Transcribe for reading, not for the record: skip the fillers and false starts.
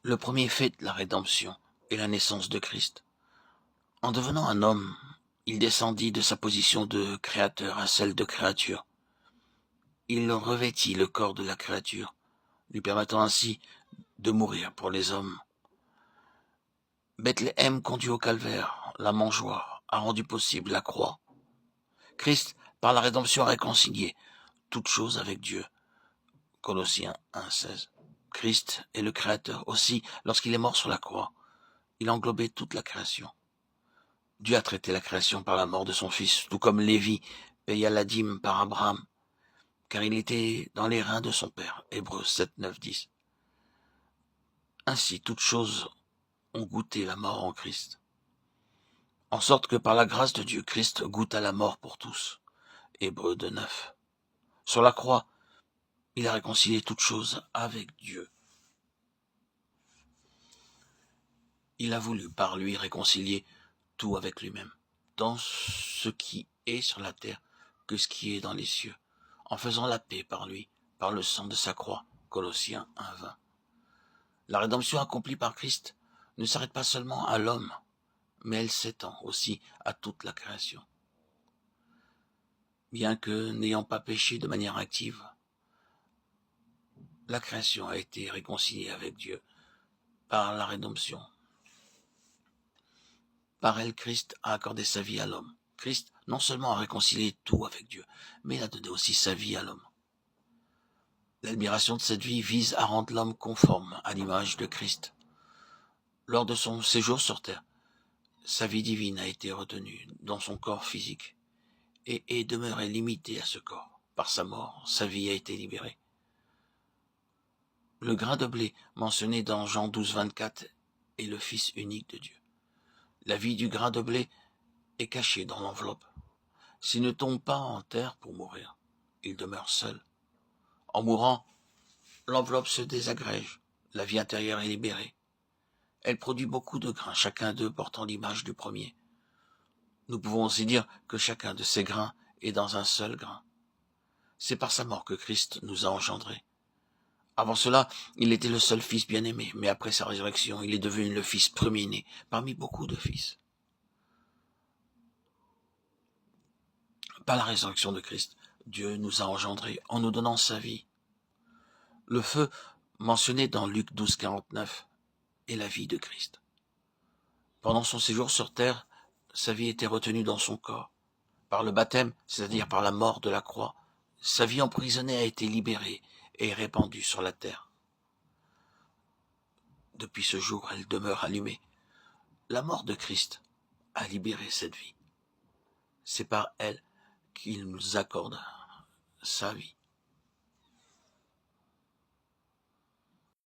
Le premier fait de la rédemption est la naissance de Christ. En devenant un homme, il descendit de sa position de créateur à celle de créature. Il revêtit le corps de la créature, lui permettant ainsi de mourir pour les hommes. Bethléem conduit au calvaire, la mangeoire a rendu possible la croix. Christ, par la rédemption, a réconcilié toute chose avec Dieu. Colossiens 1,16. Christ est le Créateur aussi. Lorsqu'il est mort sur la croix, il englobait toute la création. Dieu a traité la création par la mort de son Fils, tout comme Lévi paya la dîme par Abraham, car il était dans les reins de son Père. Hébreux 7, 9, 10. Ainsi, toutes choses ont goûté la mort en Christ. En sorte que par la grâce de Dieu, Christ goûte à la mort pour tous. Hébreux 2, 9. Sur la croix, il a réconcilié toutes choses avec Dieu. Il a voulu par lui réconcilier tout avec lui-même, tant ce qui est sur la terre que ce qui est dans les cieux, en faisant la paix par lui, par le sang de sa croix. Colossiens 1, 20. La rédemption accomplie par Christ ne s'arrête pas seulement à l'homme, mais elle s'étend aussi à toute la création. Bien que n'ayant pas péché de manière active, la création a été réconciliée avec Dieu par la rédemption. Par elle, Christ a accordé sa vie à l'homme. Christ non seulement a réconcilié tout avec Dieu, mais il a donné aussi sa vie à l'homme. L'admiration de cette vie vise à rendre l'homme conforme à l'image de Christ. Lors de son séjour sur terre, sa vie divine a été retenue dans son corps physique et est demeurée limitée à ce corps. Par sa mort, sa vie a été libérée. Le grain de blé mentionné dans Jean 12, 24 est le Fils unique de Dieu. La vie du grain de blé est cachée dans l'enveloppe. S'il ne tombe pas en terre pour mourir, il demeure seul. En mourant, l'enveloppe se désagrège, la vie intérieure est libérée. Elle produit beaucoup de grains, chacun d'eux portant l'image du premier. Nous pouvons aussi dire que chacun de ces grains est dans un seul grain. C'est par sa mort que Christ nous a engendrés. Avant cela, il était le seul fils bien-aimé, mais après sa résurrection, il est devenu le fils premier-né parmi beaucoup de fils. Par la résurrection de Christ, Dieu nous a engendrés en nous donnant sa vie. Le feu, mentionné dans Luc 12, 49, est la vie de Christ. Pendant son séjour sur terre, sa vie était retenue dans son corps. Par le baptême, c'est-à-dire par la mort de la croix, sa vie emprisonnée a été libérée et répandue sur la terre. Depuis ce jour, elle demeure allumée. La mort de Christ a libéré cette vie. C'est par elle qu'il nous accorde sa vie.